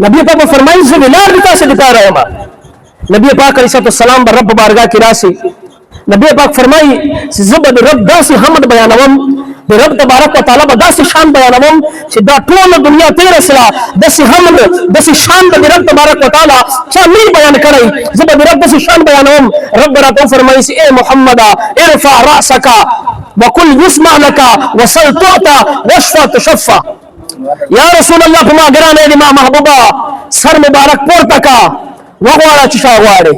نبی پاک فرمائی زویلار بتا سے دکھا رہا ہوں نبی پاک علیہ السلام بر رب بارگاہ کی راسی نبی پاک فرمائی زبد رب داسی حمد بیانوم رب تبارک و تعالی بداسی شان بیانوم چې دا ټول دنیا تیر سلا دسی حمد دسی شان د رب تبارک و تعالی چا می بیان کړی زبد رب دسی شان بیانوم رب راته فرمایي اے محمد ارفع راسك وكل يسمع لك وصل تعطى واشفى تشفى یا رسول اللہ فما گرانے دی ما محبوبہ سر مبارک پورتا کا وغوارا چشا غوارے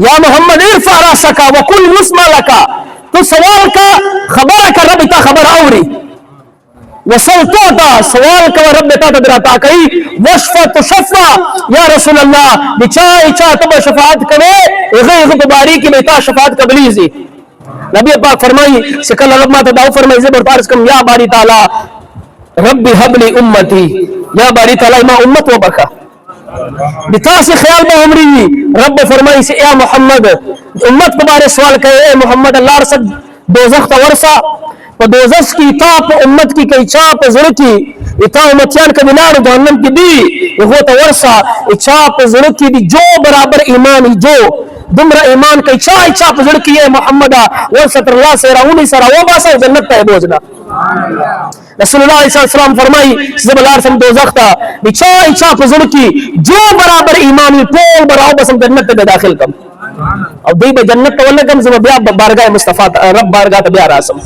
یا محمد ارفع راسکا وکل یسمع لکا تو سوال کا خبر کا رب تا خبر آوری وصل توتا سوال کا رب تا تدراتا کئی وشفا تشفا یا رسول اللہ بچائی چاہ تب شفاعت کرے اغیغ بباری کی بیتا شفاعت قبلیزی نبی پاک فرمائی سکل رب ما تدعو فرمائی زبر تارس کم یا باری تعالی رب حبلی امتی یا باری تعالی ما امت و بکا بتاسی خیال با عمری رب فرمائی سے اے محمد امت کو بارے سوال کہے اے محمد اللہ رسد دوزخ تا ورسا و دوزخ کی تاپ امت کی کئی چاپ زرکی اتا امتیان کا بنار جہنم کی دی یہ تا ورسا چاپ زرکی دی جو برابر ایمانی جو دمرا ایمان کئی چاپ زرکی ہے محمد ورسط اللہ سے رہونی سرا وہ باسا جنت تا بوجنا رسول اللہ علیہ السلام فرمائی زب اللہ رسم دوزخ تا بچائی چاپ زرکی جو برابر ایمانی پول براؤ بسم جنت تا داخل کم اب دی با جنت تا ولکم زب بیا بارگاہ مصطفیٰ رب بارگاہ تا بیا راسم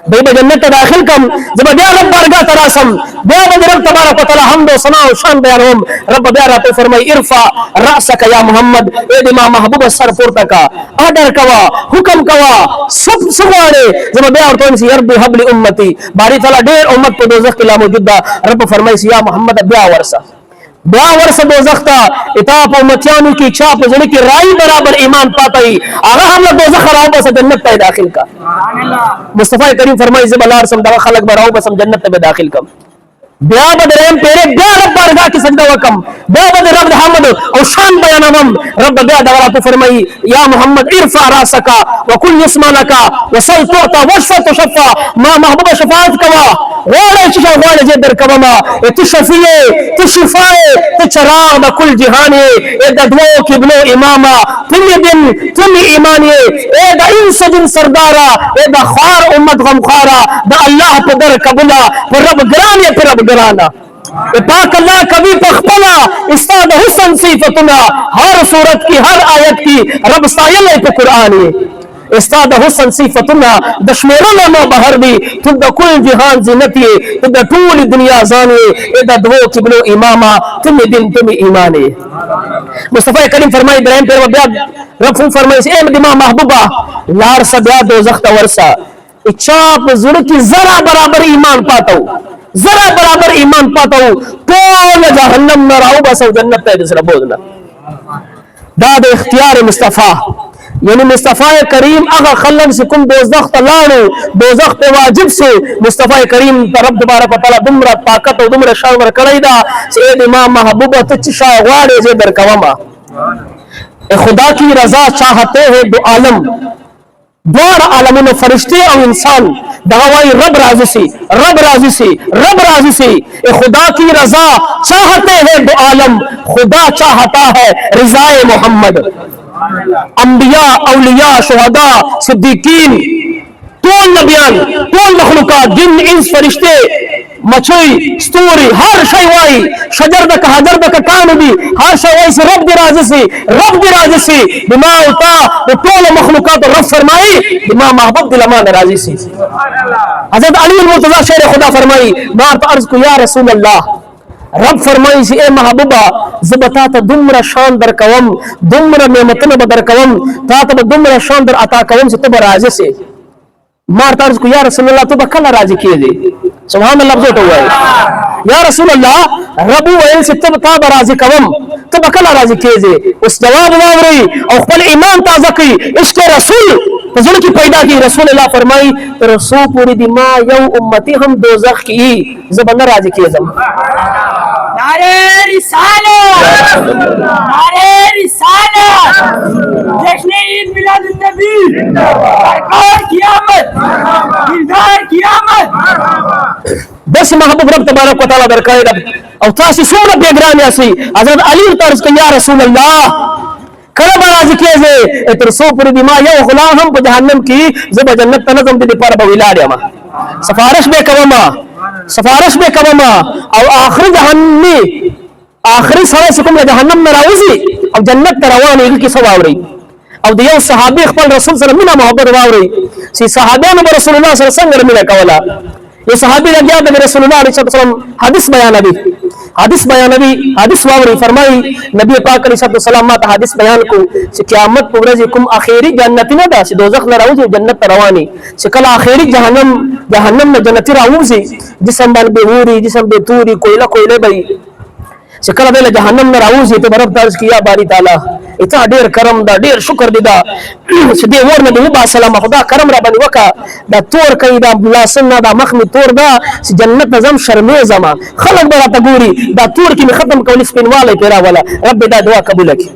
دی با جنت تا داخل کم زب بیا رب بارگاہ تا راسم بیا با رب تبارک و تعالی حمد و ثناء و شان بیانهم رب بیا راتو فرمائی ارفع رأسک یا محمد اے دی ما محبوب سر پورتا کا آڈر کوا حکم کوا سب سوارے زب بیا ارتون سی رب حبل امتی باری تعالی دیر امت پہ دوزخ کی لا موجود دا رب فرمائی سی یا محمد بیا ورسا دوزخ تا اتاپ امتیانو کی چاپ زنی کی رائی برابر ایمان پاتائی آغا ہم لگ دوزخ راؤ بس جنت تا داخل کا مصطفیٰ کریم فرمائی زب اللہ رسم دوا خلق براؤ بس جنت تا داخل کا بیا بد رحم پیرے بیا رب بارگاہ کی سجدہ وکم بیا بد رب حمد اور شان بیانوم رب بیا دوراتو فرمائی یا محمد ارفع راسکا وکل یسمع لکا وصل توتا وشفا تشفا ما محبوب شفاعت کوا غوڑے چشا غوڑے جدر کواما تو شفیے تو شفائے تو چراغ دا کل جہانے اے دا دو کبلو اماما تمی دن تمی ایمانی اے دا انس دن سردارا اے دا خوار امت غمخارا دا اللہ پہ در قبلا پہ رب گرانے پہ رب گرانا پاک اللہ کبھی پخپلا استاد حسن صفتنا ہر صورت کی ہر آیت کی رب سائل پہ قرآن استاد حسن صفتنا دشمیرنا ما بہر بھی تب دا کل جہان زینتی تب دا طول دنیا زانی اے دا دو کبلو اماما تمی دن تمی ایمانی مصطفیٰ کریم فرمائی برہم پیر وبیاد رب فرمائی اے مدیمہ محبوبہ لار سبیا دوزخ تا ورسا چاپ زرکی ذرا برابر ایمان پاتا ہوں ذرا برابر ایمان پاتا ہوں طول جہنم نہ راؤ بس جنت ہے دوسرا بولنا داد اختیار مصطفیٰ یعنی مصطفیٰ کریم اگا خلن سے کم دوزخ تلانو دوزخ پہ واجب سے مصطفیٰ کریم رب تبارک و تعالی دمرا طاقت و دمرا شاور کرائی دا سید امام محبوبہ تچشا غوارے زی در کواما خدا کی رضا چاہتے ہیں دو عالم دوار عالمون فرشتے اور انسان دعوائی رب راضی سی رب راضی سی رب راضی سی خدا کی رضا چاہتے ہیں دو عالم خدا چاہتا ہے رضا محمد انبیاء اولیاء شہداء صدیقین کون نبیان کون مخلوقات جن انس فرشتے مچھوئی ستوری ہر شئی وائی شجر دکا حجر دکا کانو دی ہر شئی وائی سے رب دی راضی سی بما اتا وہ طول مخلوقات رب فرمائی بما محبوب دل امان راضی سی حضرت علی المرتضی شیر خدا فرمائی مارت عرض کو یا رسول اللہ رب فرمائی سی اے محبوبہ زبتا تا دمرا شان در قوم دمرا نعمتن بدر قوم تا تا دمرا شان در عطا قوم سے تب راضی سے مارت عرض کو یا رسول اللہ تو بکل راضی کیے دے سبحان اللہ بزوٹ ہوا ہے یا رسول اللہ ربو ویل سے تب تاب راضی قوم تب بکل راضی کیے دے اس جواب واوری اور خپل ایمان تازہ کی عشق رسول فضل کی پیدا کی رسول اللہ فرمائی رسول پوری دی ما یو امتی ہم دوزخ کی زبان راضی کیے زم نعرہ رسالہ نعرہ رسالہ جشن عید میلاد النبی سرکار قیامت دلدار قیامت بس محبوب رب تبارک و تعالی درکائے رب او تاسو څومره بیګران یاسی حضرت علی طرز کوي یا رسول الله کله به راځي کېږي تر څو پورې دی ما یو غلام هم په جهنم کې زه به جنت ته نه ځم د لپاره به ولاړ یم سفارش به کوم او آخر جهنمی آخری سره چې کوم له جهنم نه راوځي او جنت ته روان یې کې څه واوري او د یو صحابي خپل رسول سره مینه محبت واوري چې صحابانو به رسول الله صلی الله علیه وسلم مینه کوله یو صحابي راځي د رسول الله علیه وسلم حدیث بیانوي حدیث واوري فرمایي نبی پاک علیه السلام ما ته حدیث بیان کو چې قیامت په ورځ کوم اخیری جنت نه ده چې دوزخ نه راوځي جنت ته رواني چې کله اخیری جهنم نه جنت راوځي جسم باندې ووري جسم به توري کويله به چې کله به جهنم نه راوځي ته رب تعالی کیا باری تعالی اته ډیر کرم دا ډیر شکر دی دا چې دې ورنه دی با سلام خدا کرم را باندې وکا دا تور کوي دا لاسن دا مخ می تور دا چې جنت نظم شرمې زما خلق به راته ګوري دا تور کې ختم کول سپینواله پیرا ولا رب دا دعا قبول کړي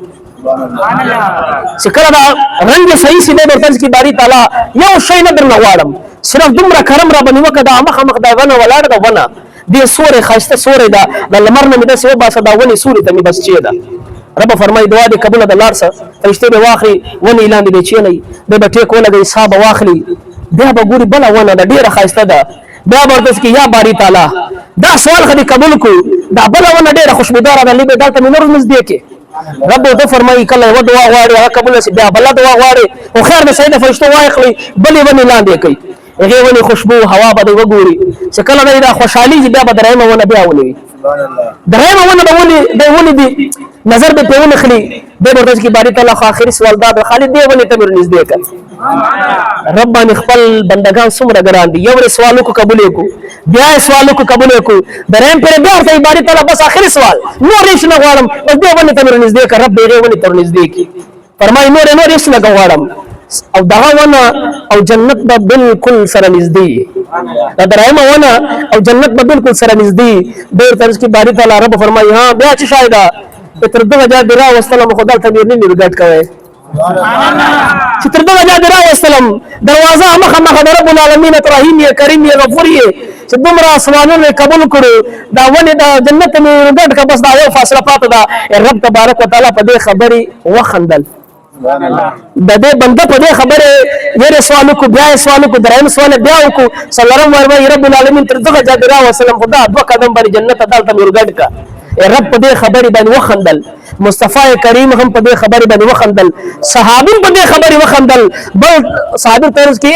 چې کله دا رنگ صحیح سي به ورته کی باری تعالی یو شی نه درنه واړم صرف دومره کرم را باندې وکا دا مخ دا ونه ولاړ دا ونه دې سورې خاصه سورې دا د لمر نه مې د سیو باسه دا ونی سورې ته مې بس چي دا رب فرمای دعا دې قبول ده لار سره فرشته به واخلي ونی اعلان دې چي نه دې به ټیک ولګي حساب واخلي بیا به ګوري بل ونه دا ډیره خاصه ده بیا ورته کې یا باری تعالی دا سوال خدي قبول کو دا بل ونه ډیره خوشبودار ده لې به دلته نور نږدې کې رب ته فرمای کله و دعا غواړي قبول شي بیا بل دعا غواړي او خیر به سید فرشته واخلي بل ونی اعلان دې کوي هغه ونی خوشبو هوا به وګوري چې کله دا خوشحالي بیا به درېمه ونه بیا ونی درېمه ونه دی نظر به په ونه خلی به ورته کې باری تعالی اخري سوال دا خالد دی ونی ته نږدې کړ رب باندې خپل بندگان څومره ګران دي یو سوالو کو قبول کو بیا سوالو کو قبول کو درېم پر بیا ته باری تعالی بس اخري سوال نور هیڅ نه غواړم بس دی ونی ته نږدې کړ رب دې ونی ته نږدې کی فرمای نور هیڅ نه غواړم او دغه ونه او جنت به بالکل سره نږدې دا درېمه ونه او جنت به بالکل سره نږدې ډېر طرز کی باری تعالی رب فرمایي ها بیا چې شاید تر دغه ځای درا وسلم خدای ته میر نه ورګټ کوي چې تر دغه ځای درا وسلم دروازه مخه رب العالمین رحیم یا کریم یا غفور یا چې دومره سوالونه قبول کړو دا ونه د جنت مې ورګټ کا بس دا یو فاصله پاتې ده رب تبارک وتعالى په دې خبري وخندل د دې بنده په دې خبره یې سوال کو بیا سوال کو درېم سوال بیا کو سلام ورمای رب العالمین تر دغه جادرا وسلم خدا دو قدم باندې جنت دالته مرګډ کا رب په دې خبره باندې وخندل مصطفی کریم هم په دې خبره باندې وخندل صحابین په دې خبره وخندل بل صحابه طرز کې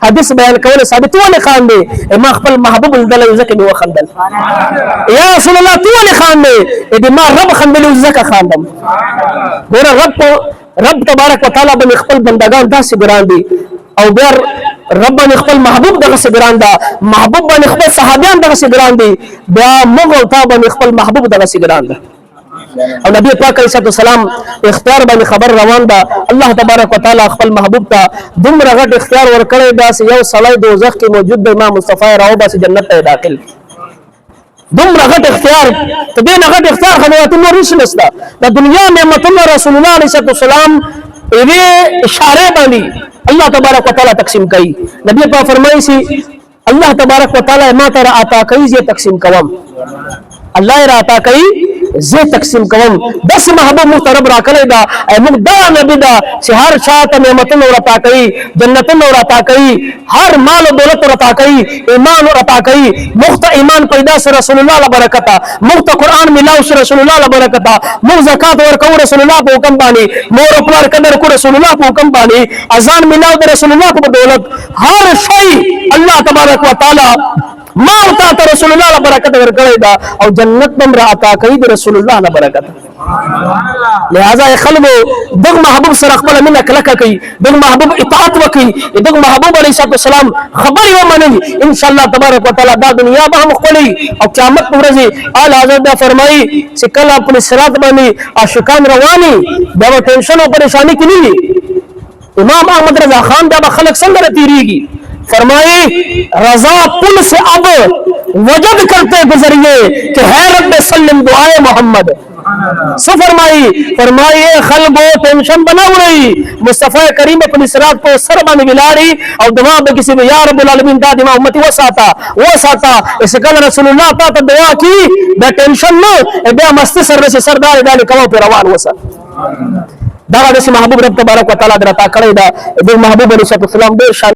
حدیث بیان کول ثابت ولې خان دی ما خپل محبوب دل زکه نو وخندل یا رسول الله تو ولې خان دی دې ما رب خندل زکه خاندم ګور رب تبارک وتعالى بن خپل بندگان داسې ګران دي او بیا رب بن خپل محبوب دغه ګران ده محبوب بن خپل صحابیان دغه ګران دي بیا موږ او تا بن خپل محبوب دغه ګران ده او نبی پاک علیه السلام اختیار باندې خبر روان ده الله تبارک وتعالى خپل محبوب ته دومره غټ اختیار ورکړی دا یو سړی دوزخ کې موجود دی امام مصطفی راو بس جنت ته داخل دومره غټ اختیار ته دې نه غټ اختیار خدای نور هیڅ نشته د دنیا نعمتونه رسول الله علیه السلام دې اشاره باندې الله تبارک وتعالى تقسیم کوي نبی په فرمایي سي الله تبارک وتعالى ما ترى عطا کوي زه تقسیم کوم الله را عطا کوي زه تقسیم کوم بس محبوب محترم را کړی دا موږ دا نبی دا چې هر شاته نعمتونه ورتا کوي جنتونه ورتا کوي هر مال او دولت ورتا کوي ایمان ورتا کوي مخت ایمان پیدا سره رسول الله برکتا مخت قران ملاو سره رسول الله برکتا مخ زکات ورکو رسول الله په حکم باندې مور خپل قدر کو رسول الله په حکم باندې اذان ملاو د رسول الله په دولت هر شی الله تبارک وتعالى ما عطا رسول الله برکت ورکړی دا او جنت بم را عطا کوي د رسول الله برکت لہذا خلکو دغه محبوب سره خپل مینه کلکه کوي دغه محبوب اطاعت وکي دغه محبوب علیه السلام خبري ومني ان شاء الله تبارک وتعالى دا دنیا به هم خولي او قیامت پر ورځ اعلی حضرت فرمایي چې کله خپل صراط باندې عاشقان رواني دا ټینشن او پریشانی کې نه امام احمد رضا خان دا خلک څنګه تیریږي فرمائے رضا پل سے اب وجد کرتے گزریے کہ ہے رب سلم دعائے محمد سو فرمائی خلقو ٹینشن بناو رہی مصطفیٰ کریم اپنی صراط کو سر بانی بلاری اور دعا بکسی میں یا رب العالمین دا دماغ امتی وہ ساتا اس کل رسول اللہ تا تا دعا کی بے ٹینشن نو بے مستی سر رسی سردار ڈالی کماؤ پہ روان وسا دعا دسی محبوب رب تبارک و تعالی درتا کڑی دا محبوب علیہ السلام بے شان